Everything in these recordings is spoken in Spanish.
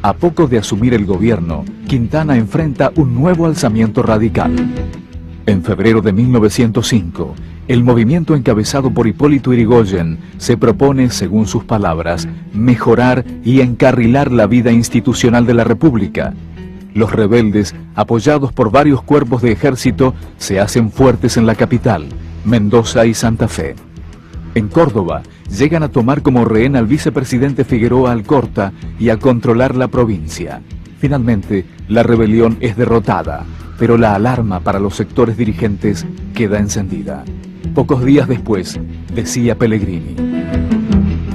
A poco de asumir el gobierno, Quintana enfrenta un nuevo alzamiento radical. En febrero de 1905, el movimiento encabezado por Hipólito Yrigoyen se propone, según sus palabras, mejorar y encarrilar la vida institucional de la República. Los rebeldes, apoyados por varios cuerpos de ejército, se hacen fuertes en la capital, Mendoza y Santa Fe. En Córdoba, llegan a tomar como rehén al vicepresidente Figueroa Alcorta y a controlar la provincia. Finalmente, la rebelión es derrotada, pero la alarma para los sectores dirigentes queda encendida. Pocos días después, decía Pellegrini: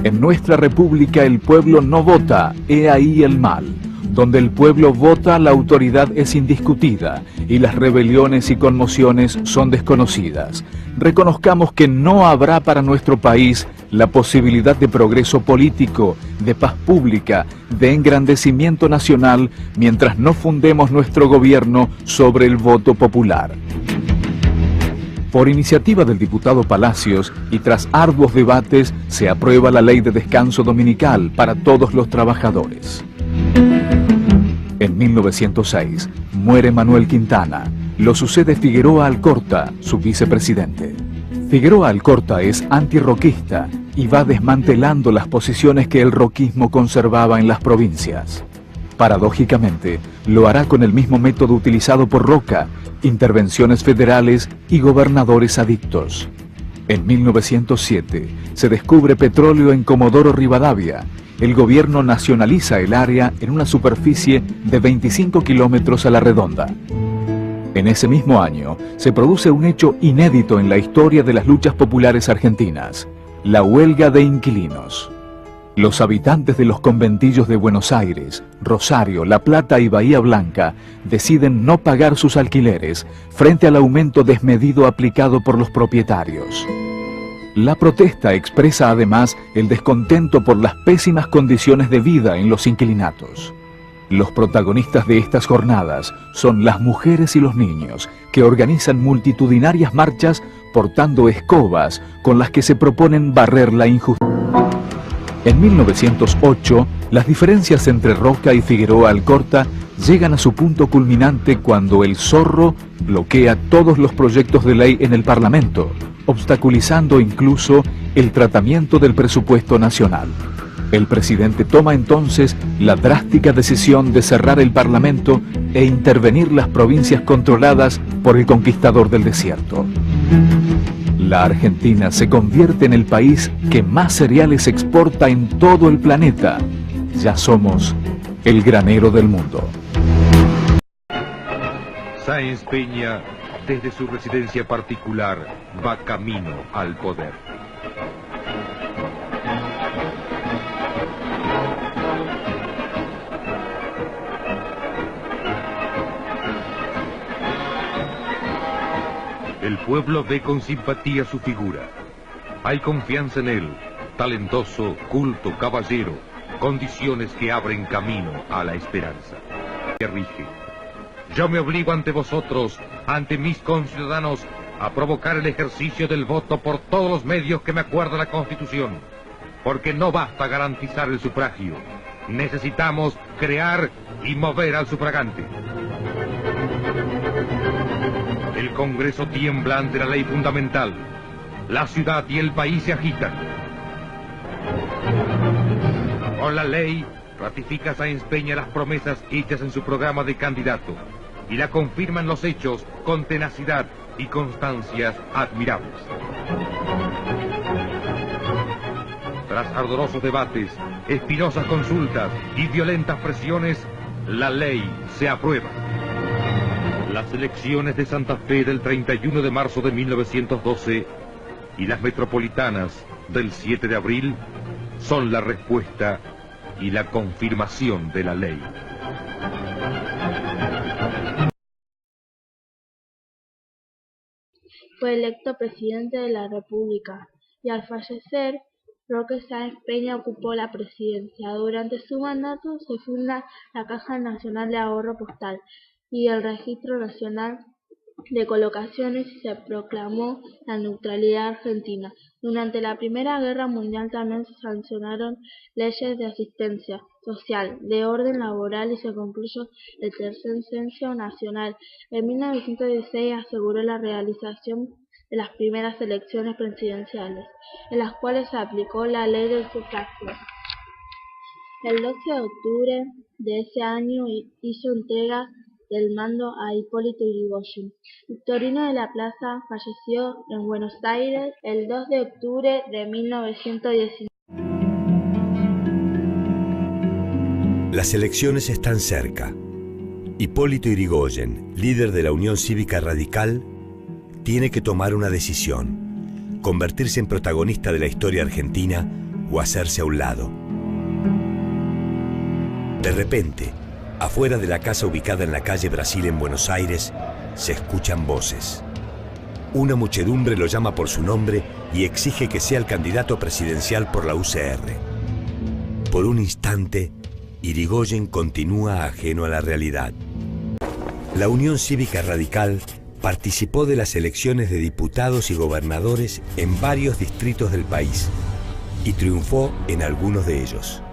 en nuestra república el pueblo no vota, he ahí el mal. Donde el pueblo vota, la autoridad es indiscutida y las rebeliones y conmociones son desconocidas. Reconozcamos que no habrá para nuestro país la posibilidad de progreso político, de paz pública, de engrandecimiento nacional, mientras no fundemos nuestro gobierno sobre el voto popular. Por iniciativa del diputado Palacios y tras arduos debates, se aprueba la ley de descanso dominical para todos los trabajadores. En 1906, muere Manuel Quintana. Lo sucede Figueroa Alcorta, su vicepresidente. Figueroa Alcorta es antirroquista y va desmantelando las posiciones que el roquismo conservaba en las provincias. Paradójicamente, lo hará con el mismo método utilizado por Roca: intervenciones federales y gobernadores adictos. En 1907, se descubre petróleo en Comodoro Rivadavia. El gobierno nacionaliza el área en una superficie de 25 kilómetros a la redonda. En ese mismo año, se produce un hecho inédito en la historia de las luchas populares argentinas: la huelga de inquilinos. Los habitantes de los conventillos de Buenos Aires, Rosario, La Plata y Bahía Blanca deciden no pagar sus alquileres frente al aumento desmedido aplicado por los propietarios. La protesta expresa además el descontento por las pésimas condiciones de vida en los inquilinatos. Los protagonistas de estas jornadas son las mujeres y los niños, que organizan multitudinarias marchas portando escobas con las que se proponen barrer la injusticia. En 1908, las diferencias entre Roca y Figueroa Alcorta llegan a su punto culminante cuando el Zorro bloquea todos los proyectos de ley en el Parlamento, obstaculizando incluso el tratamiento del presupuesto nacional. El presidente toma entonces la drástica decisión de cerrar el Parlamento e intervenir las provincias controladas por el conquistador del desierto. La Argentina se convierte en el país que más cereales exporta en todo el planeta. Ya somos el granero del mundo. Sáenz Peña, desde su residencia particular, va camino al poder. El pueblo ve con simpatía su figura. Hay confianza en él, talentoso, culto, caballero, condiciones que abren camino a la esperanza. Que rige. Yo me obligo ante vosotros, ante mis conciudadanos, a provocar el ejercicio del voto por todos los medios que me acuerda la Constitución, porque no basta garantizar el sufragio, necesitamos crear y mover al sufragante. El Congreso tiembla ante la ley fundamental. La ciudad y el país se agitan. Con la ley ratifica Sáenz Peña las promesas hechas en su programa de candidato y la confirman los hechos con tenacidad y constancias admirables. Tras ardorosos debates, espinosas consultas y violentas presiones, la ley se aprueba. Las elecciones de Santa Fe del 31 de marzo de 1912 y las metropolitanas del 7 de abril son la respuesta y la confirmación de la ley. Fue electo presidente de la República y al fallecer, Roque Sáenz Peña ocupó la presidencia. Durante su mandato se funda la Caja Nacional de Ahorro Postal y el Registro Nacional de colocaciones y se proclamó la neutralidad argentina. Durante la Primera Guerra Mundial también se sancionaron leyes de asistencia social, de orden laboral y se concluyó el Tercer Censo Nacional. En 1916 aseguró la realización de las primeras elecciones presidenciales, en las cuales se aplicó la ley del sufragio. El 12 de octubre de ese año hizo entrega del mando a Hipólito Yrigoyen. Victorino de la Plaza falleció en Buenos Aires el 2 de octubre de 1919. Las elecciones están cerca. Hipólito Yrigoyen, líder de la Unión Cívica Radical, tiene que tomar una decisión: convertirse en protagonista de la historia argentina o hacerse a un lado. De repente, afuera de la casa ubicada en la calle Brasil en Buenos Aires, se escuchan voces. Una muchedumbre lo llama por su nombre y exige que sea el candidato presidencial por la UCR. Por un instante, Yrigoyen continúa ajeno a la realidad. La Unión Cívica Radical participó de las elecciones de diputados y gobernadores en varios distritos del país y triunfó en algunos de ellos.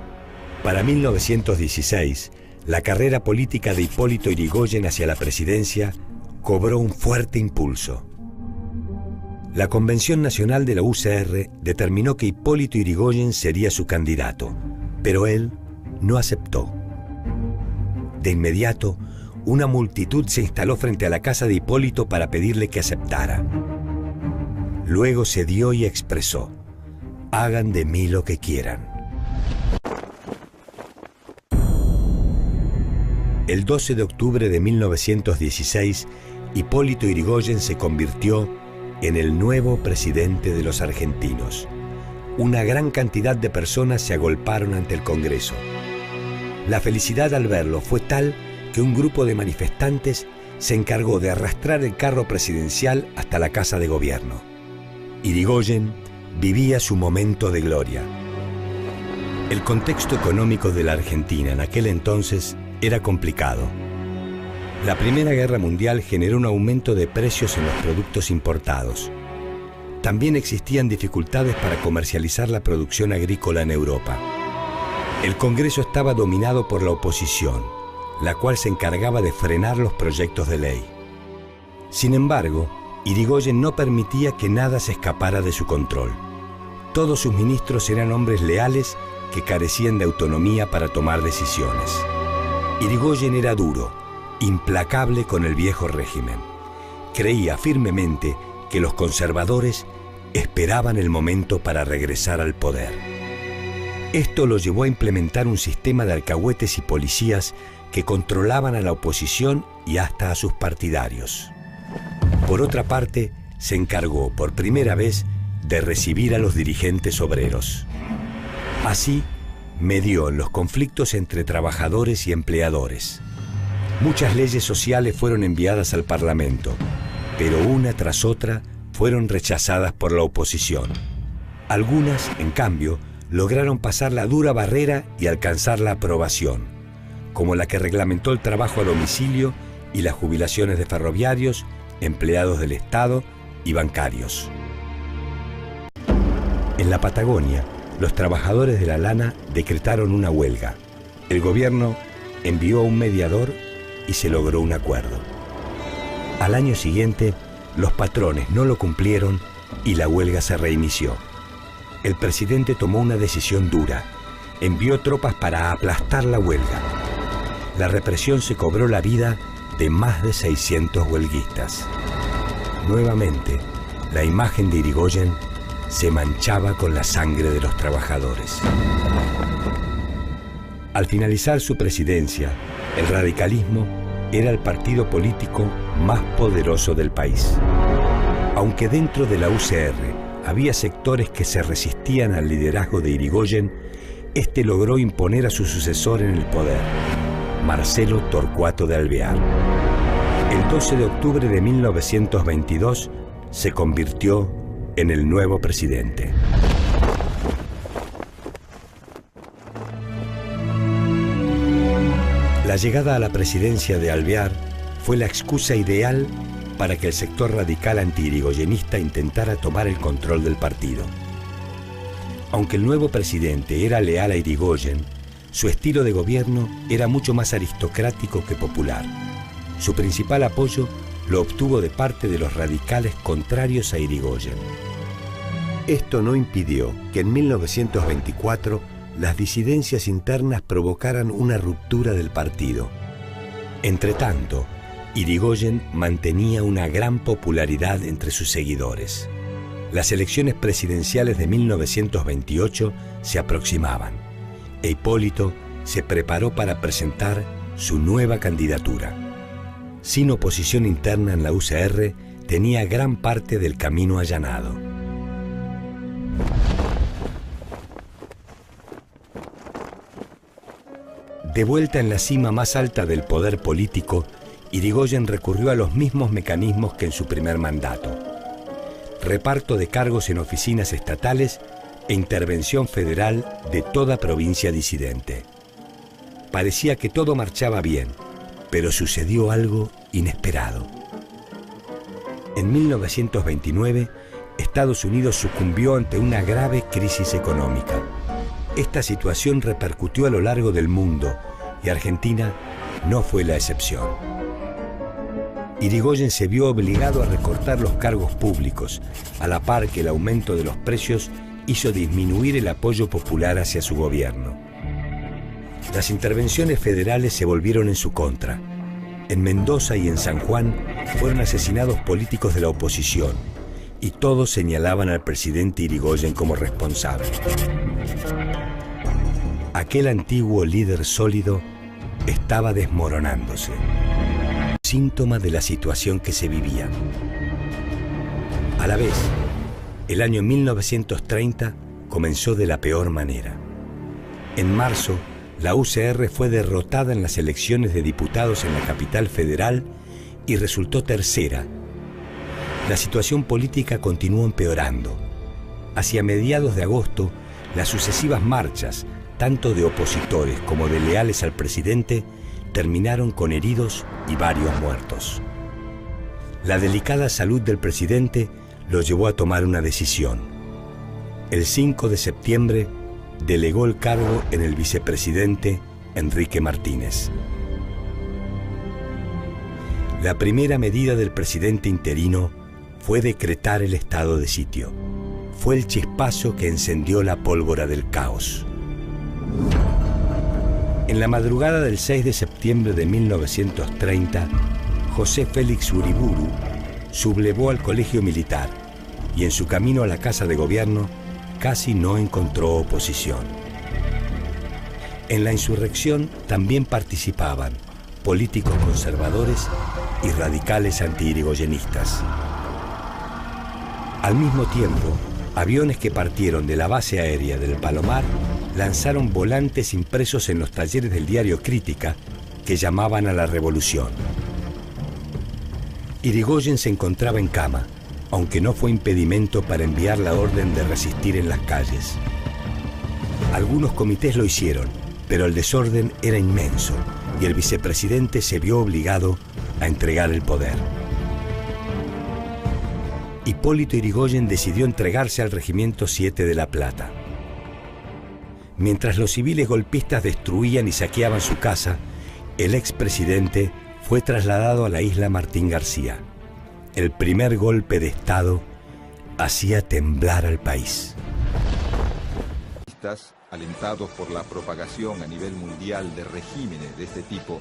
Para 1916, la carrera política de Hipólito Yrigoyen hacia la presidencia cobró un fuerte impulso. La Convención Nacional de la UCR determinó que Hipólito Yrigoyen sería su candidato, pero él no aceptó. De inmediato, una multitud se instaló frente a la casa de Hipólito para pedirle que aceptara. Luego cedió y expresó: «Hagan de mí lo que quieran». El 12 de octubre de 1916, Hipólito Yrigoyen se convirtió en el nuevo presidente de los argentinos. Una gran cantidad de personas se agolparon ante el Congreso. La felicidad al verlo fue tal que un grupo de manifestantes se encargó de arrastrar el carro presidencial hasta la Casa de Gobierno. Yrigoyen vivía su momento de gloria. El contexto económico de la Argentina en aquel entonces era complicado. La Primera Guerra Mundial generó un aumento de precios en los productos importados. También existían dificultades para comercializar la producción agrícola en Europa. El Congreso estaba dominado por la oposición, la cual se encargaba de frenar los proyectos de ley. Sin embargo, Yrigoyen no permitía que nada se escapara de su control. Todos sus ministros eran hombres leales que carecían de autonomía para tomar decisiones. Yrigoyen era duro, implacable con el viejo régimen. Creía firmemente que los conservadores esperaban el momento para regresar al poder. Esto lo llevó a implementar un sistema de alcahuetes y policías que controlaban a la oposición y hasta a sus partidarios. Por otra parte, se encargó por primera vez de recibir a los dirigentes obreros. Así, medió en los conflictos entre trabajadores y empleadores. Muchas leyes sociales fueron enviadas al Parlamento, pero una tras otra fueron rechazadas por la oposición. Algunas, en cambio, lograron pasar la dura barrera y alcanzar la aprobación, como la que reglamentó el trabajo a domicilio y las jubilaciones de ferroviarios, empleados del Estado y bancarios. En la Patagonia, los trabajadores de la lana decretaron una huelga. El gobierno envió a un mediador y se logró un acuerdo. Al año siguiente, los patrones no lo cumplieron y la huelga se reinició. El presidente tomó una decisión dura. Envió tropas para aplastar la huelga. La represión se cobró la vida de más de 600 huelguistas. Nuevamente, la imagen de Yrigoyen se manchaba con la sangre de los trabajadores. Al finalizar su presidencia, el radicalismo era el partido político más poderoso del país. Aunque dentro de la UCR había sectores que se resistían al liderazgo de Yrigoyen, este logró imponer a su sucesor en el poder, Marcelo Torcuato de Alvear. El 12 de octubre de 1922 se convirtió en el nuevo presidente. La llegada a la presidencia de Alvear fue la excusa ideal para que el sector radical anti-irigoyenista intentara tomar el control del partido. Aunque el nuevo presidente era leal a Irigoyen, su estilo de gobierno era mucho más aristocrático que popular. Su principal apoyo lo obtuvo de parte de los radicales contrarios a Irigoyen. Esto no impidió que en 1924 las disidencias internas provocaran una ruptura del partido. Entretanto, Irigoyen mantenía una gran popularidad entre sus seguidores. Las elecciones presidenciales de 1928 se aproximaban e Hipólito se preparó para presentar su nueva candidatura. Sin oposición interna en la UCR, tenía gran parte del camino allanado. De vuelta en la cima más alta del poder político, Irigoyen recurrió a los mismos mecanismos que en su primer mandato: reparto de cargos en oficinas estatales e intervención federal de toda provincia disidente. Parecía que todo marchaba bien, pero sucedió algo inesperado. En 1929, Estados Unidos sucumbió ante una grave crisis económica. Esta situación repercutió a lo largo del mundo y Argentina no fue la excepción. Irigoyen se vio obligado a recortar los cargos públicos, a la par que el aumento de los precios hizo disminuir el apoyo popular hacia su gobierno. Las intervenciones federales se volvieron en su contra. En Mendoza y en San Juan fueron asesinados políticos de la oposición y todos señalaban al presidente Irigoyen como responsable. Aquel antiguo líder sólido estaba desmoronándose, síntoma de la situación que se vivía. A la vez, el año 1930 comenzó de la peor manera. En marzo, la UCR fue derrotada en las elecciones de diputados en la capital federal y resultó tercera. La situación política continuó empeorando. Hacia mediados de agosto, las sucesivas marchas, tanto de opositores como de leales al presidente, terminaron con heridos y varios muertos. La delicada salud del presidente lo llevó a tomar una decisión. El 5 de septiembre delegó el cargo en el vicepresidente Enrique Martínez. La primera medida del presidente interino fue decretar el estado de sitio. Fue el chispazo que encendió la pólvora del caos. En la madrugada del 6 de septiembre de 1930, José Félix Uriburu sublevó al colegio militar y en su camino a la Casa de Gobierno casi no encontró oposición. En la insurrección también participaban políticos conservadores y radicales anti-irigoyenistas. Al mismo tiempo, aviones que partieron de la base aérea del Palomar lanzaron volantes impresos en los talleres del diario Crítica que llamaban a la revolución. Irigoyen se encontraba en cama, aunque no fue impedimento para enviar la orden de resistir en las calles. Algunos comités lo hicieron, pero el desorden era inmenso y el vicepresidente se vio obligado a entregar el poder. Hipólito Yrigoyen decidió entregarse al Regimiento 7 de La Plata. Mientras los civiles golpistas destruían y saqueaban su casa, el expresidente fue trasladado a la isla Martín García. El primer golpe de Estado hacía temblar al país. Alentados por la propagación a nivel mundial de regímenes de este tipo,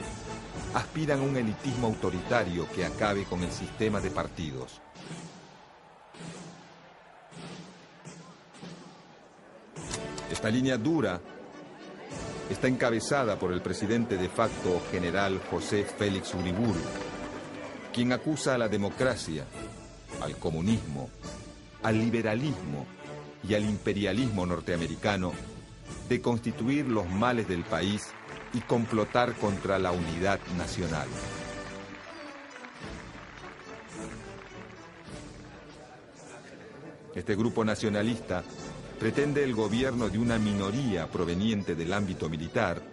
aspiran a un elitismo autoritario que acabe con el sistema de partidos. Esta línea dura está encabezada por el presidente de facto general José Félix Uriburu, quien acusa a la democracia, al comunismo, al liberalismo y al imperialismo norteamericano de constituir los males del país y complotar contra la unidad nacional. Este grupo nacionalista pretende el gobierno de una minoría proveniente del ámbito militar,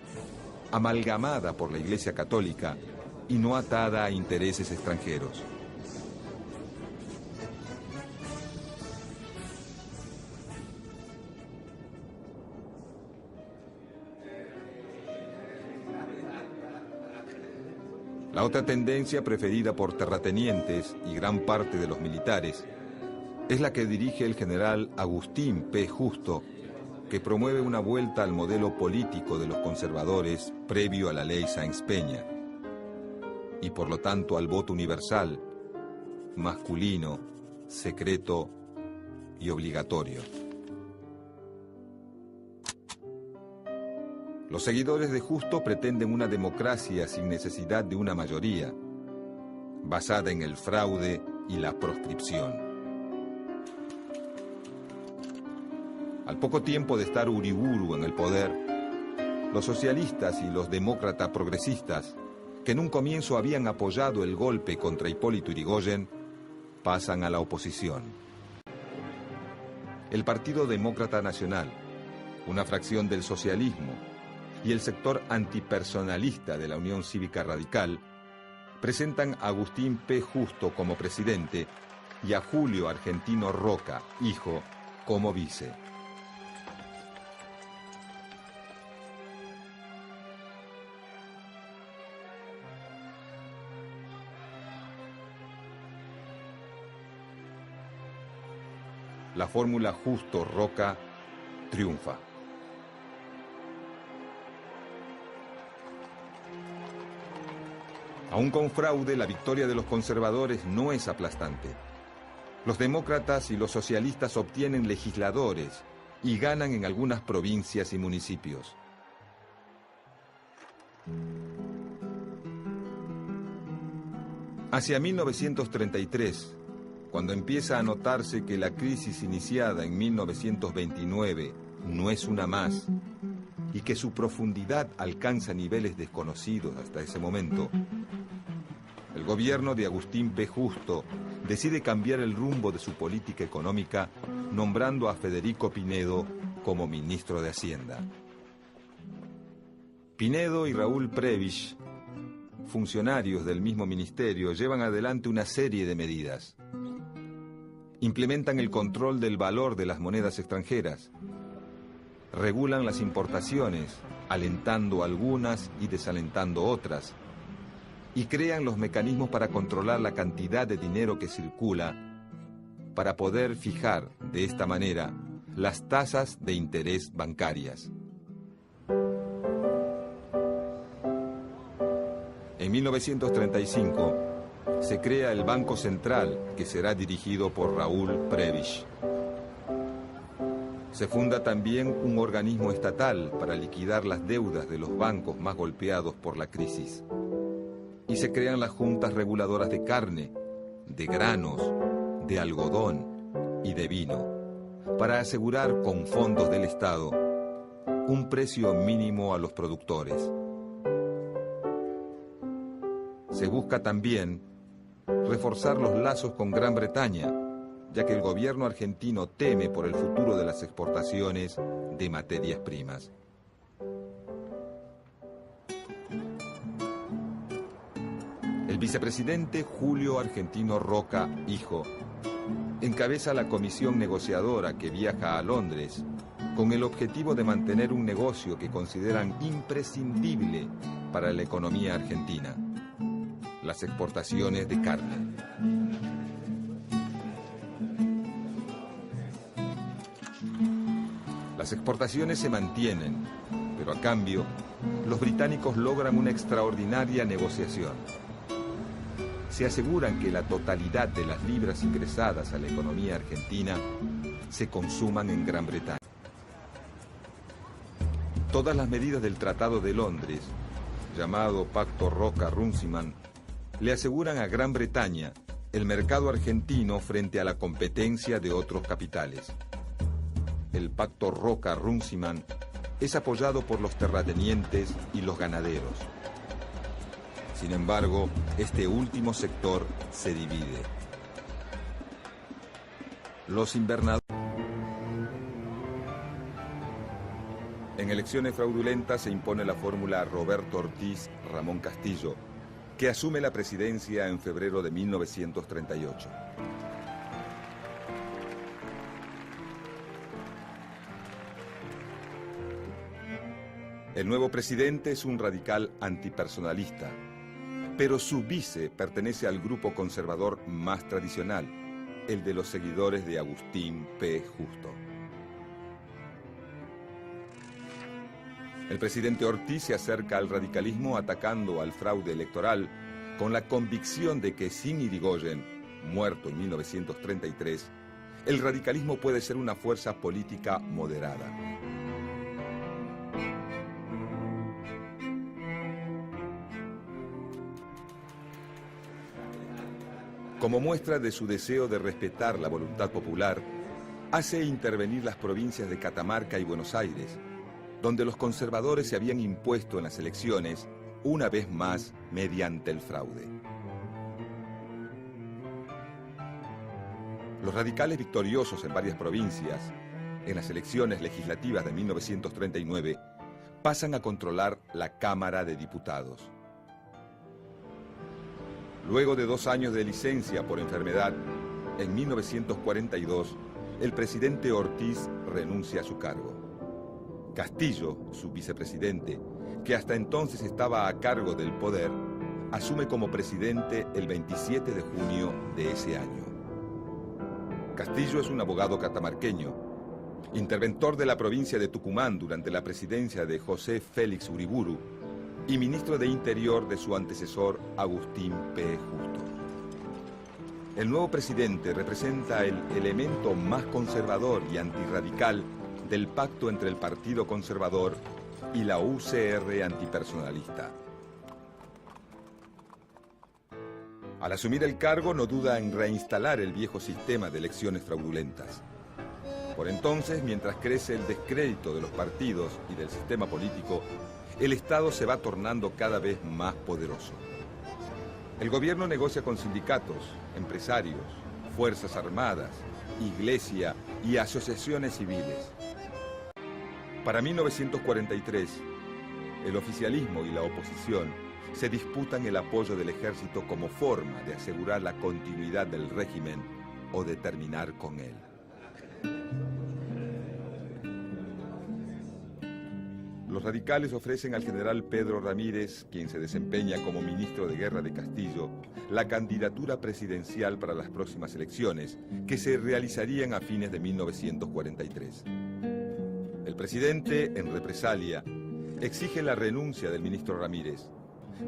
amalgamada por la Iglesia Católica y no atada a intereses extranjeros. La otra tendencia preferida por terratenientes y gran parte de los militares es la que dirige el general Agustín P. Justo, que promueve una vuelta al modelo político de los conservadores previo a la ley Sáenz Peña, y por lo tanto al voto universal, masculino, secreto y obligatorio. Los seguidores de Justo pretenden una democracia sin necesidad de una mayoría, basada en el fraude y la proscripción. Al poco tiempo de estar Uriburu en el poder, los socialistas y los demócratas progresistas, que en un comienzo habían apoyado el golpe contra Hipólito Yrigoyen, pasan a la oposición. El Partido Demócrata Nacional, una fracción del socialismo, y el sector antipersonalista de la Unión Cívica Radical, presentan a Agustín P. Justo como presidente y a Julio Argentino Roca, hijo, como vice. La fórmula Justo-Roca triunfa. Aún con fraude, la victoria de los conservadores no es aplastante. Los demócratas y los socialistas obtienen legisladores y ganan en algunas provincias y municipios. Hacia 1933, cuando empieza a notarse que la crisis iniciada en 1929 no es una más y que su profundidad alcanza niveles desconocidos hasta ese momento, el gobierno de Agustín P. Justo decide cambiar el rumbo de su política económica, nombrando a Federico Pinedo como ministro de Hacienda. Pinedo y Raúl Prebisch, funcionarios del mismo ministerio, llevan adelante una serie de medidas. Implementan el control del valor de las monedas extranjeras, regulan las importaciones, alentando algunas y desalentando otras, y crean los mecanismos para controlar la cantidad de dinero que circula, para poder fijar de esta manera las tasas de interés bancarias. En 1935, se crea el Banco Central, que será dirigido por Raúl Prebisch. Se funda también un organismo estatal para liquidar las deudas de los bancos más golpeados por la crisis. Y se crean las juntas reguladoras de carne, de granos, de algodón y de vino, para asegurar con fondos del Estado un precio mínimo a los productores. Se busca también reforzar los lazos con Gran Bretaña, ya que el gobierno argentino teme por el futuro de las exportaciones de materias primas. El vicepresidente Julio Argentino Roca, hijo, encabeza la comisión negociadora que viaja a Londres con el objetivo de mantener un negocio que consideran imprescindible para la economía argentina: las exportaciones de carne. Las exportaciones se mantienen, pero a cambio, los británicos logran una extraordinaria negociación. Se aseguran que la totalidad de las libras ingresadas a la economía argentina se consuman en Gran Bretaña. Todas las medidas del Tratado de Londres, llamado Pacto Roca-Runciman, le aseguran a Gran Bretaña el mercado argentino frente a la competencia de otros capitales. El Pacto Roca-Runciman es apoyado por los terratenientes y los ganaderos. Sin embargo, este último sector se divide. Los invernadores. En elecciones fraudulentas se impone la fórmula Roberto Ortiz-Ramón Castillo, que asume la presidencia en febrero de 1938. El nuevo presidente es un radical antipersonalista. pero su vice pertenece al grupo conservador más tradicional, el de los seguidores de Agustín P. Justo. El presidente Ortiz se acerca al radicalismo atacando al fraude electoral con la convicción de que sin Irigoyen, muerto en 1933, el radicalismo puede ser una fuerza política moderada. Como muestra de su deseo de respetar la voluntad popular, hace intervenir las provincias de Catamarca y Buenos Aires, donde los conservadores se habían impuesto en las elecciones, una vez más mediante el fraude. Los radicales victoriosos en varias provincias, en las elecciones legislativas de 1939, pasan a controlar la Cámara de Diputados. Luego de 2 años de licencia por enfermedad, en 1942, el presidente Ortiz renuncia a su cargo. Castillo, su vicepresidente, que hasta entonces estaba a cargo del poder, asume como presidente el 27 de junio de ese año. Castillo es un abogado catamarqueño, interventor de la provincia de Tucumán durante la presidencia de José Félix Uriburu y ministro de Interior de su antecesor Agustín P. Justo. El nuevo presidente representa el elemento más conservador y antirradical del pacto entre el Partido Conservador y la UCR antipersonalista. Al asumir el cargo no duda en reinstalar el viejo sistema de elecciones fraudulentas. Por entonces, mientras crece el descrédito de los partidos y del sistema político, el Estado se va tornando cada vez más poderoso. El gobierno negocia con sindicatos, empresarios, fuerzas armadas, iglesia y asociaciones civiles. Para 1943, el oficialismo y la oposición se disputan el apoyo del ejército como forma de asegurar la continuidad del régimen o de terminar con él. Los radicales ofrecen al general Pedro Ramírez, quien se desempeña como ministro de Guerra de Castillo, la candidatura presidencial para las próximas elecciones, que se realizarían a fines de 1943. El presidente, en represalia, exige la renuncia del ministro Ramírez,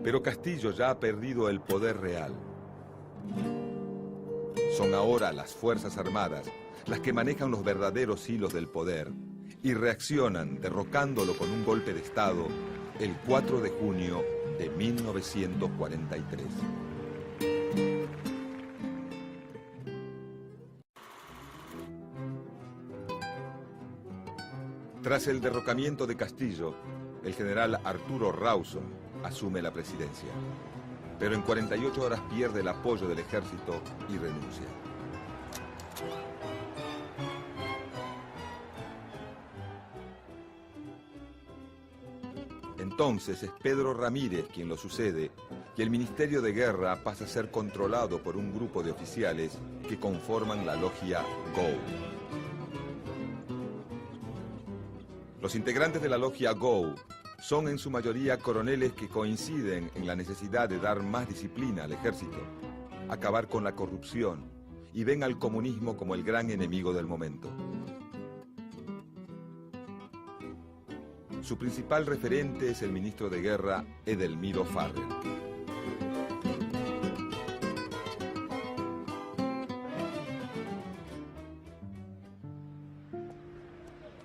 pero Castillo ya ha perdido el poder real. Son ahora las Fuerzas Armadas las que manejan los verdaderos hilos del poder y reaccionan derrocándolo con un golpe de Estado el 4 de junio de 1943. Tras el derrocamiento de Castillo, el general Arturo Rawson asume la presidencia, pero en 48 horas pierde el apoyo del ejército y renuncia. Entonces es Pedro Ramírez quien lo sucede y el Ministerio de Guerra pasa a ser controlado por un grupo de oficiales que conforman la logia GO. Los integrantes de la logia GO son en su mayoría coroneles que coinciden en la necesidad de dar más disciplina al ejército, acabar con la corrupción y ven al comunismo como el gran enemigo del momento. Su principal referente es el ministro de Guerra, Edelmiro Farrell.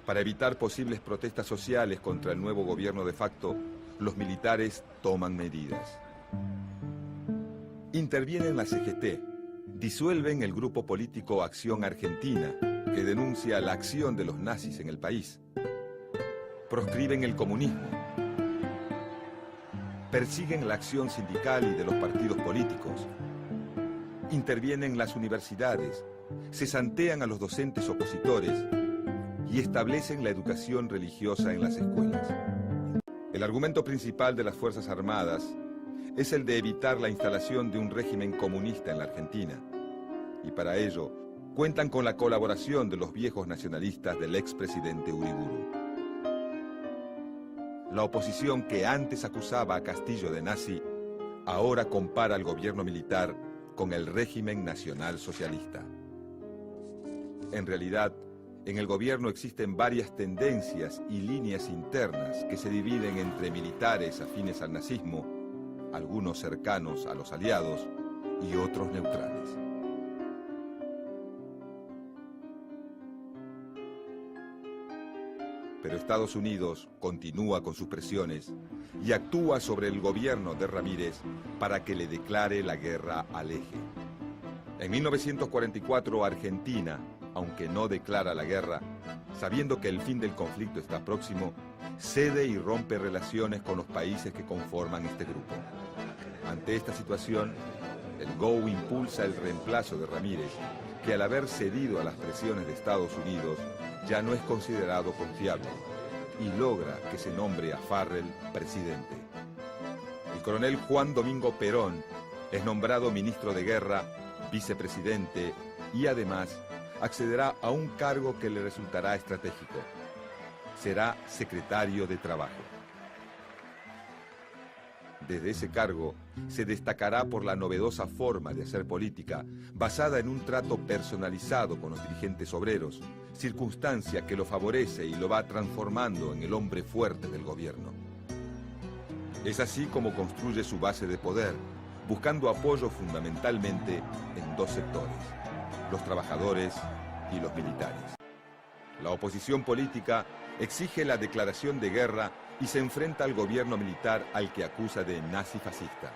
Para evitar posibles protestas sociales contra el nuevo gobierno de facto, los militares toman medidas. Intervienen la CGT, disuelven el grupo político Acción Argentina, que denuncia la acción de los nazis en el país. Proscriben el comunismo. Persiguen la acción sindical y de los partidos políticos. Intervienen las universidades, cesantean a los docentes opositores y establecen la educación religiosa en las escuelas. El argumento principal de las Fuerzas Armadas es el de evitar la instalación de un régimen comunista en la Argentina, y para ello cuentan con la colaboración de los viejos nacionalistas del expresidente Uriburu. La oposición que antes acusaba a Castillo de nazi, ahora compara al gobierno militar con el régimen nacional socialista. En realidad, en el gobierno existen varias tendencias y líneas internas que se dividen entre militares afines al nazismo, algunos cercanos a los aliados y otros neutrales. Pero Estados Unidos continúa con sus presiones y actúa sobre el gobierno de Ramírez para que le declare la guerra al eje. En 1944, Argentina, aunque no declara la guerra, sabiendo que el fin del conflicto está próximo, cede y rompe relaciones con los países que conforman este grupo. Ante esta situación, el GO impulsa el reemplazo de Ramírez, que al haber cedido a las presiones de Estados Unidos, ya no es considerado confiable, y logra que se nombre a Farrell presidente. El coronel Juan Domingo Perón es nombrado ministro de Guerra, vicepresidente y además accederá a un cargo que le resultará estratégico. Será secretario de Trabajo. Desde ese cargo se destacará por la novedosa forma de hacer política, basada en un trato personalizado con los dirigentes obreros, circunstancia que lo favorece y lo va transformando en el hombre fuerte del gobierno. Es así como construye su base de poder, buscando apoyo fundamentalmente en dos sectores: los trabajadores y los militares. La oposición política exige la declaración de guerra y se enfrenta al gobierno militar al que acusa de nazi-fascista.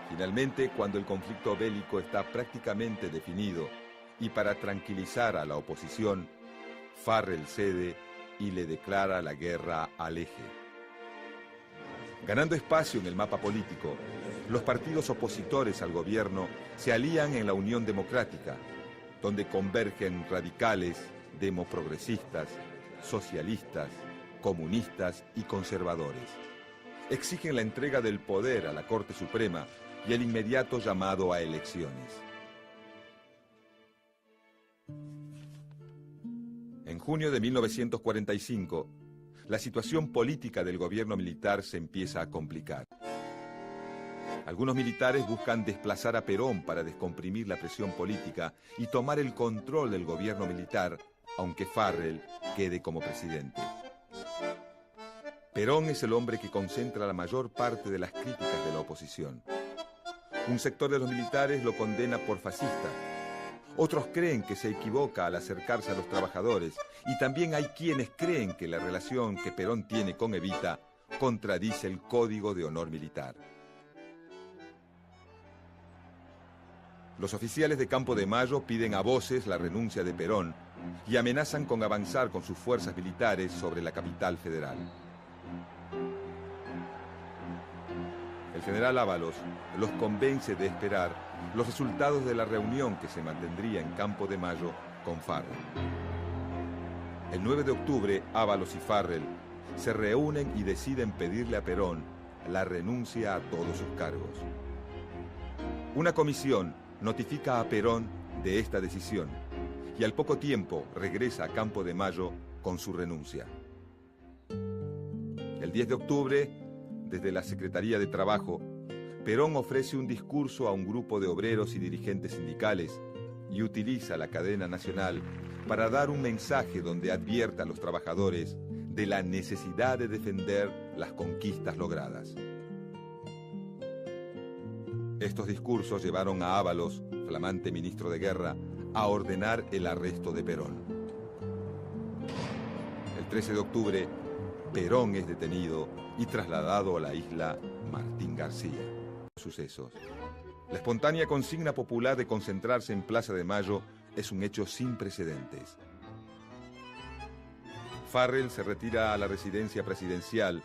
Finalmente, cuando el conflicto bélico está prácticamente definido y para tranquilizar a la oposición, Farrell cede y le declara la guerra al eje. Ganando espacio en el mapa político, los partidos opositores al gobierno se alían en la Unión Democrática, donde convergen radicales, demoprogresistas, socialistas, comunistas y conservadores. Exigen la entrega del poder a la Corte Suprema y el inmediato llamado a elecciones. En junio de 1945, la situación política del gobierno militar se empieza a complicar. Algunos militares buscan desplazar a Perón para descomprimir la presión política y tomar el control del gobierno militar, aunque Farrell quede como presidente. Perón es el hombre que concentra la mayor parte de las críticas de la oposición. Un sector de los militares lo condena por fascista. Otros creen que se equivoca al acercarse a los trabajadores, y también hay quienes creen que la relación que Perón tiene con Evita contradice el Código de Honor Militar. Los oficiales de Campo de Mayo piden a voces la renuncia de Perón y amenazan con avanzar con sus fuerzas militares sobre la capital federal. El general Ábalos los convence de esperar los resultados de la reunión que se mantendría en Campo de Mayo con Farrell. El 9 de octubre, Ábalos y Farrell se reúnen y deciden pedirle a Perón la renuncia a todos sus cargos. Una comisión notifica a Perón de esta decisión y al poco tiempo regresa a Campo de Mayo con su renuncia. El 10 de octubre, desde la Secretaría de Trabajo, Perón ofrece un discurso a un grupo de obreros y dirigentes sindicales y utiliza la cadena nacional para dar un mensaje donde advierta a los trabajadores de la necesidad de defender las conquistas logradas. Estos discursos llevaron a Ábalos, flamante ministro de Guerra, a ordenar el arresto de Perón. El 13 de octubre, Perón es detenido y trasladado a la isla Martín García. Sucesos. La espontánea consigna popular de concentrarse en Plaza de Mayo es un hecho sin precedentes. Farrell se retira a la residencia presidencial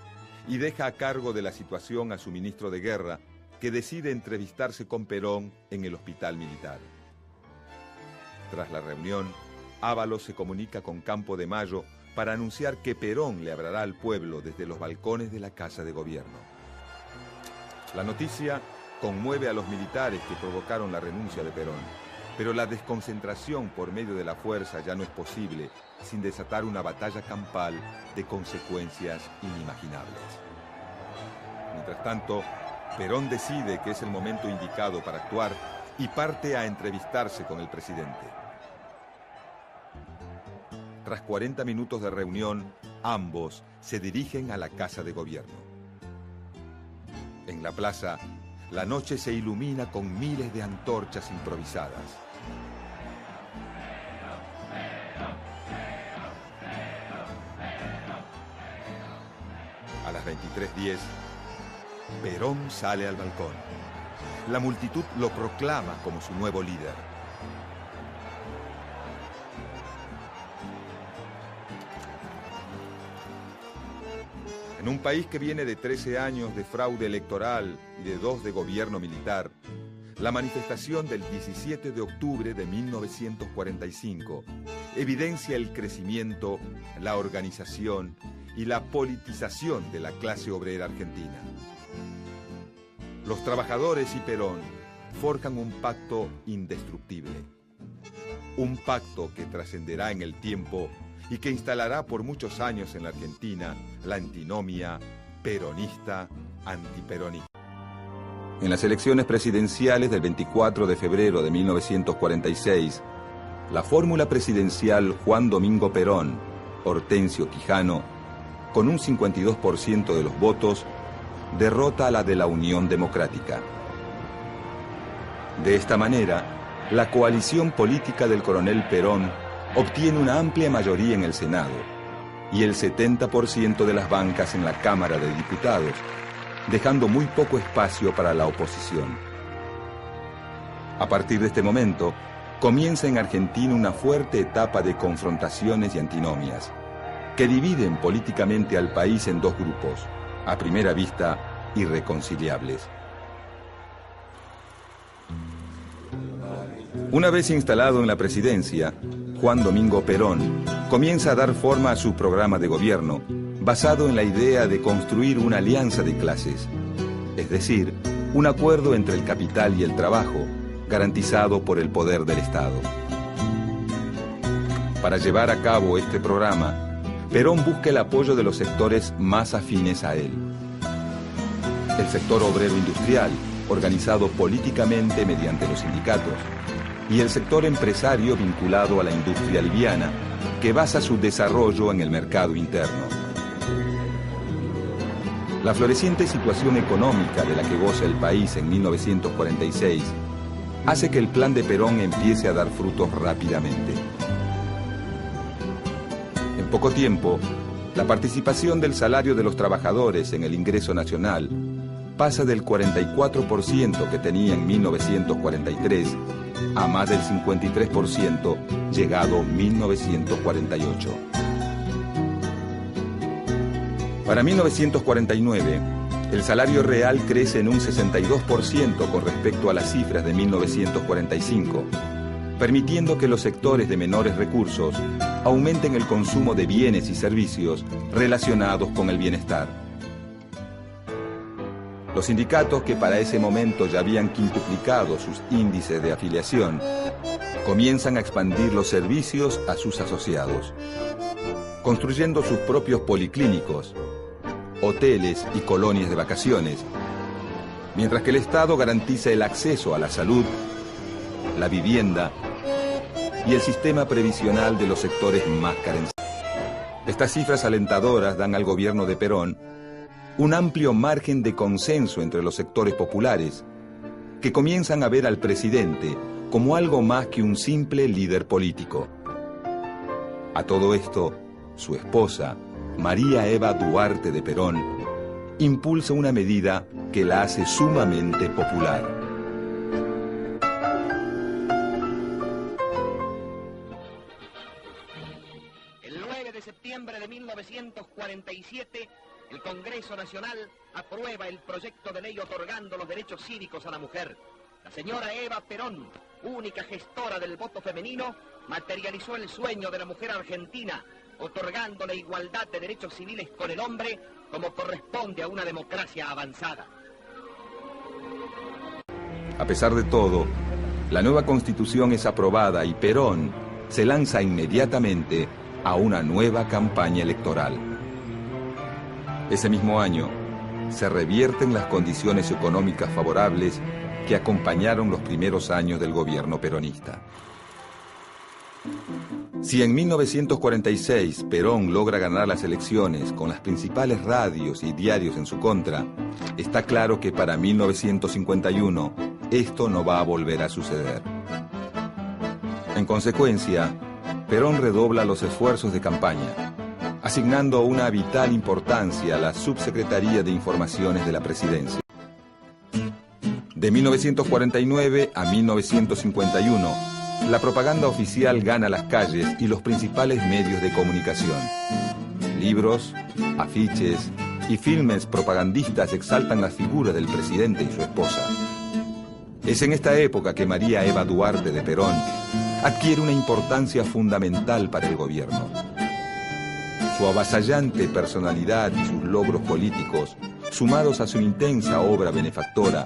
y deja a cargo de la situación a su ministro de Guerra, que decide entrevistarse con Perón en el hospital militar. Tras la reunión, Ábalos se comunica con Campo de Mayo para anunciar que Perón le hablará al pueblo desde los balcones de la Casa de Gobierno. La noticia conmueve a los militares que provocaron la renuncia de Perón, pero la desconcentración por medio de la fuerza ya no es posible sin desatar una batalla campal de consecuencias inimaginables. Mientras tanto, Perón decide que es el momento indicado para actuar y parte a entrevistarse con el presidente. Tras 40 minutos de reunión, ambos se dirigen a la Casa de Gobierno. En la plaza, la noche se ilumina con miles de antorchas improvisadas. A las 23:10, Perón sale al balcón. La multitud lo proclama como su nuevo líder. En un país que viene de 13 años de fraude electoral y de 2 de gobierno militar, la manifestación del 17 de octubre de 1945 evidencia el crecimiento, la organización y la politización de la clase obrera argentina. Los trabajadores y Perón forjan un pacto indestructible. Un pacto que trascenderá en el tiempo y que instalará por muchos años en la Argentina la antinomia peronista-antiperonista. En las elecciones presidenciales del 24 de febrero de 1946, la fórmula presidencial Juan Domingo Perón, Hortensio Quijano, con un 52% de los votos, derrota a la de la Unión Democrática. De esta manera, la coalición política del coronel Perón obtiene una amplia mayoría en el Senado y el 70% de las bancas en la Cámara de Diputados, dejando muy poco espacio para la oposición. A partir de este momento, comienza en Argentina una fuerte etapa de confrontaciones y antinomias, que dividen políticamente al país en 2 grupos, a primera vista irreconciliables. Una vez instalado en la presidencia, Juan Domingo Perón comienza a dar forma a su programa de gobierno, basado en la idea de construir una alianza de clases, es decir, un acuerdo entre el capital y el trabajo, garantizado por el poder del Estado. Para llevar a cabo este programa, Perón busca el apoyo de los sectores más afines a él. El sector obrero industrial, organizado políticamente mediante los sindicatos, y el sector empresario vinculado a la industria liviana, que basa su desarrollo en el mercado interno. La floreciente situación económica de la que goza el país en 1946 hace que el plan de Perón empiece a dar frutos rápidamente. En poco tiempo, la participación del salario de los trabajadores en el ingreso nacional pasa del 44% que tenía en 1943 a más del 53% llegado 1948. Para 1949, el salario real crece en un 62% con respecto a las cifras de 1945, permitiendo que los sectores de menores recursos aumenten el consumo de bienes y servicios relacionados con el bienestar. Los sindicatos, que para ese momento ya habían quintuplicado sus índices de afiliación, comienzan a expandir los servicios a sus asociados, construyendo sus propios policlínicos, hoteles y colonias de vacaciones, mientras que el Estado garantiza el acceso a la salud, la vivienda y el sistema previsional de los sectores más carenciados. Estas cifras alentadoras dan al gobierno de Perón un amplio margen de consenso entre los sectores populares, que comienzan a ver al presidente como algo más que un simple líder político. A todo esto, su esposa, María Eva Duarte de Perón, impulsa una medida que la hace sumamente popular. El 9 de septiembre de 1947, el Congreso Nacional aprueba el proyecto de ley otorgando los derechos cívicos a la mujer. La señora Eva Perón, única gestora del voto femenino, materializó el sueño de la mujer argentina, otorgando la igualdad de derechos civiles con el hombre como corresponde a una democracia avanzada. A pesar de todo, la nueva Constitución es aprobada y Perón se lanza inmediatamente a una nueva campaña electoral. Ese mismo año, se revierten las condiciones económicas favorables que acompañaron los primeros años del gobierno peronista. Si en 1946 Perón logra ganar las elecciones con las principales radios y diarios en su contra, está claro que para 1951 esto no va a volver a suceder. En consecuencia, Perón redobla los esfuerzos de campaña, asignando una vital importancia a la Subsecretaría de Informaciones de la Presidencia. De 1949 a 1951, la propaganda oficial gana las calles y los principales medios de comunicación. Libros, afiches y filmes propagandistas exaltan la figura del presidente y su esposa. Es en esta época que María Eva Duarte de Perón adquiere una importancia fundamental para el gobierno. Su avasallante personalidad y sus logros políticos, sumados a su intensa obra benefactora,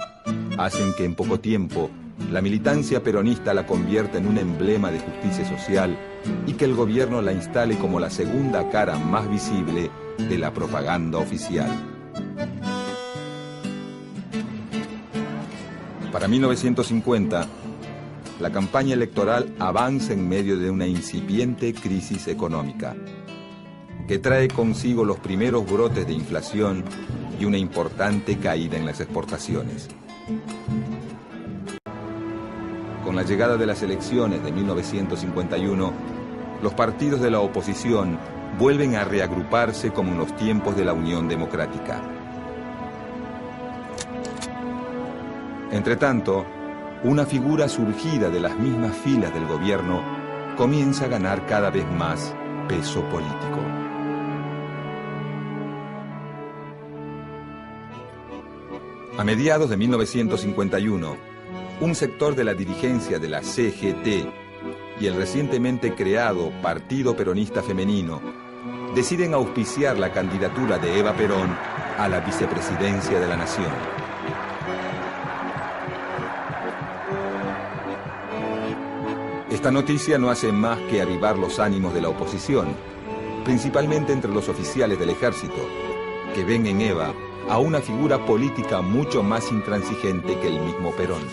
hacen que en poco tiempo la militancia peronista la convierta en un emblema de justicia social y que el gobierno la instale como la segunda cara más visible de la propaganda oficial. Para 1950, la campaña electoral avanza en medio de una incipiente crisis económica, que trae consigo los primeros brotes de inflación y una importante caída en las exportaciones. Con la llegada de las elecciones de 1951, los partidos de la oposición vuelven a reagruparse como en los tiempos de la Unión Democrática. Entretanto, una figura surgida de las mismas filas del gobierno comienza a ganar cada vez más peso político. A mediados de 1951, un sector de la dirigencia de la CGT y el recientemente creado Partido Peronista Femenino deciden auspiciar la candidatura de Eva Perón a la vicepresidencia de la Nación. Esta noticia no hace más que avivar los ánimos de la oposición, principalmente entre los oficiales del ejército, que ven en Eva a una figura política mucho más intransigente que el mismo Perón.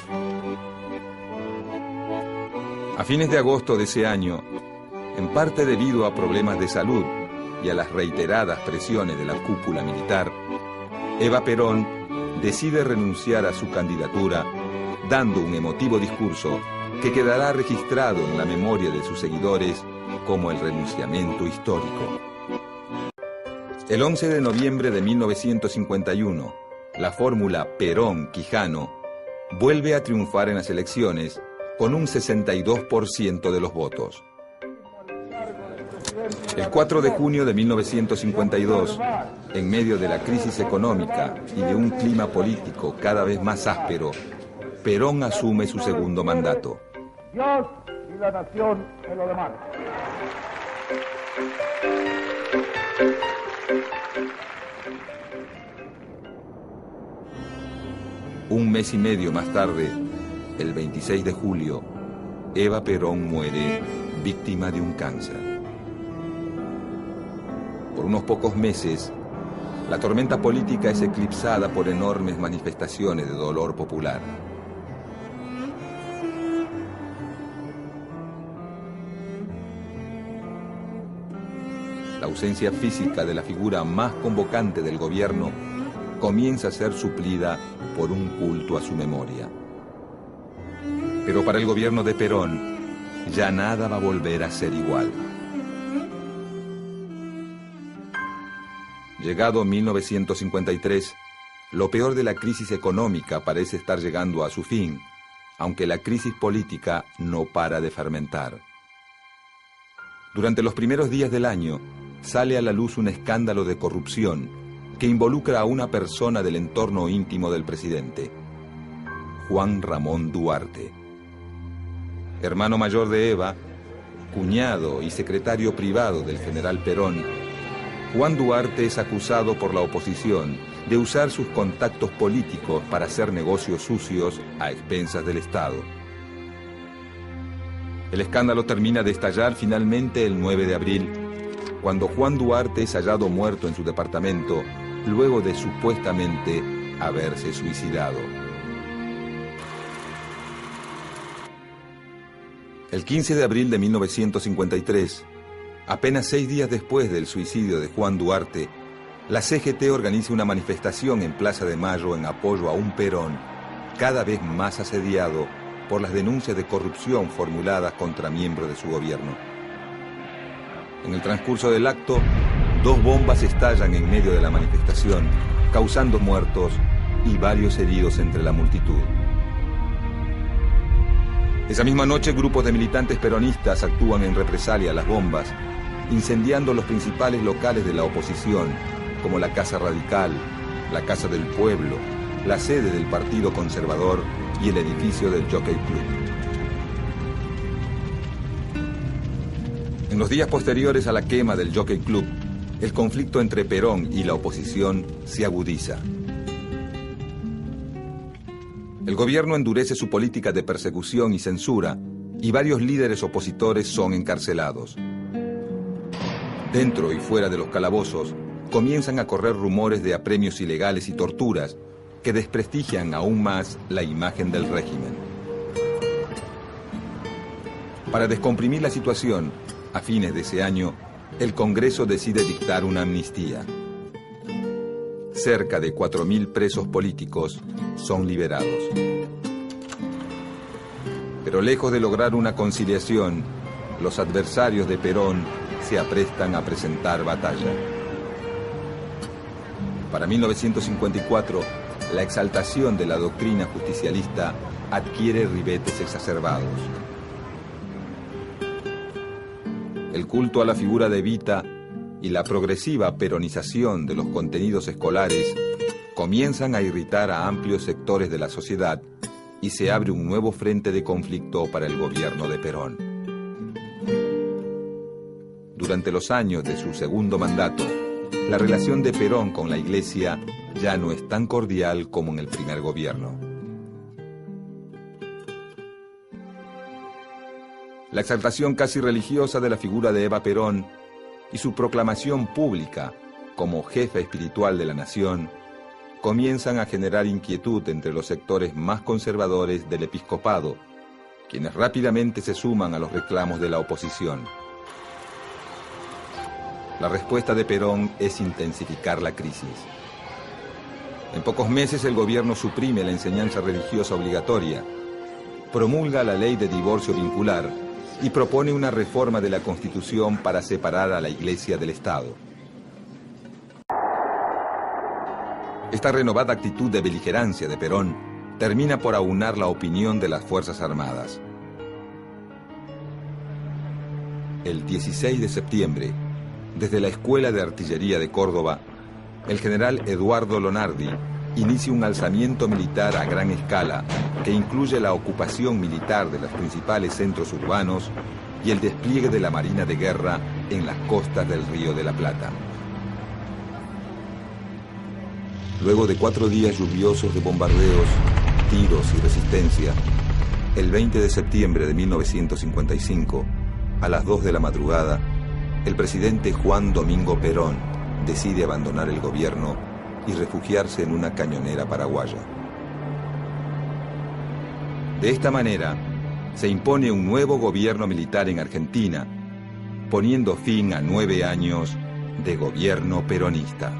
A fines de agosto de ese año, en parte debido a problemas de salud y a las reiteradas presiones de la cúpula militar, Eva Perón decide renunciar a su candidatura, dando un emotivo discurso que quedará registrado en la memoria de sus seguidores como el renunciamiento histórico. El 11 de noviembre de 1951, la fórmula Perón-Quijano vuelve a triunfar en las elecciones con un 62% de los votos. El 4 de junio de 1952, en medio de la crisis económica y de un clima político cada vez más áspero, Perón asume su segundo mandato. Dios y la nación en lo demás. Un mes y medio más tarde, el 26 de julio, Eva Perón muere víctima de un cáncer. Por unos pocos meses, la tormenta política es eclipsada por enormes manifestaciones de dolor popular. La ausencia física de la figura más convocante del gobierno comienza a ser suplida por un culto a su memoria. Pero para el gobierno de Perón, ya nada va a volver a ser igual. Llegado 1953, lo peor de la crisis económica parece estar llegando a su fin, aunque la crisis política no para de fermentar. Durante los primeros días del año, sale a la luz un escándalo de corrupción que involucra a una persona del entorno íntimo del presidente, Juan Ramón Duarte. Hermano mayor de Eva, cuñado y secretario privado del general Perón, Juan Duarte es acusado por la oposición de usar sus contactos políticos para hacer negocios sucios a expensas del Estado. El escándalo termina de estallar finalmente el 9 de abril, cuando Juan Duarte es hallado muerto en su departamento luego de supuestamente haberse suicidado. El 15 de abril de 1953, apenas 6 días después del suicidio de Juan Duarte, la CGT organiza una manifestación en Plaza de Mayo en apoyo a un Perón cada vez más asediado por las denuncias de corrupción formuladas contra miembros de su gobierno. En el transcurso del acto, 2 bombas estallan en medio de la manifestación, causando muertos y varios heridos entre la multitud. Esa misma noche, grupos de militantes peronistas actúan en represalia a las bombas, incendiando los principales locales de la oposición, como la Casa Radical, la Casa del Pueblo, la sede del Partido Conservador y el edificio del Jockey Club. En los días posteriores a la quema del Jockey Club, el conflicto entre Perón y la oposición se agudiza. El gobierno endurece su política de persecución y censura, y varios líderes opositores son encarcelados. Dentro y fuera de los calabozos, comienzan a correr rumores de apremios ilegales y torturas que desprestigian aún más la imagen del régimen. Para descomprimir la situación, a fines de ese año, el Congreso decide dictar una amnistía. Cerca de 4.000 presos políticos son liberados. Pero lejos de lograr una conciliación, los adversarios de Perón se aprestan a presentar batalla. Para 1954, la exaltación de la doctrina justicialista adquiere ribetes exacerbados. El culto a la figura de Evita y la progresiva peronización de los contenidos escolares comienzan a irritar a amplios sectores de la sociedad y se abre un nuevo frente de conflicto para el gobierno de Perón. Durante los años de su segundo mandato, la relación de Perón con la Iglesia ya no es tan cordial como en el primer gobierno. La exaltación casi religiosa de la figura de Eva Perón y su proclamación pública como jefa espiritual de la nación comienzan a generar inquietud entre los sectores más conservadores del episcopado, quienes rápidamente se suman a los reclamos de la oposición. La respuesta de Perón es intensificar la crisis. En pocos meses el gobierno suprime la enseñanza religiosa obligatoria, promulga la ley de divorcio vincular y propone una reforma de la Constitución para separar a la Iglesia del Estado. Esta renovada actitud de beligerancia de Perón termina por aunar la opinión de las Fuerzas Armadas. El 16 de septiembre, desde la Escuela de Artillería de Córdoba, el general Eduardo Lonardi inicia un alzamiento militar a gran escala que incluye la ocupación militar de los principales centros urbanos y el despliegue de la Marina de Guerra en las costas del Río de la Plata. Luego de 4 días lluviosos de bombardeos, tiros y resistencia, el 20 de septiembre de 1955, a las 2 de la madrugada, el presidente Juan Domingo Perón decide abandonar el gobierno y refugiarse en una cañonera paraguaya. De esta manera, se impone un nuevo gobierno militar en Argentina, poniendo fin a 9 años de gobierno peronista.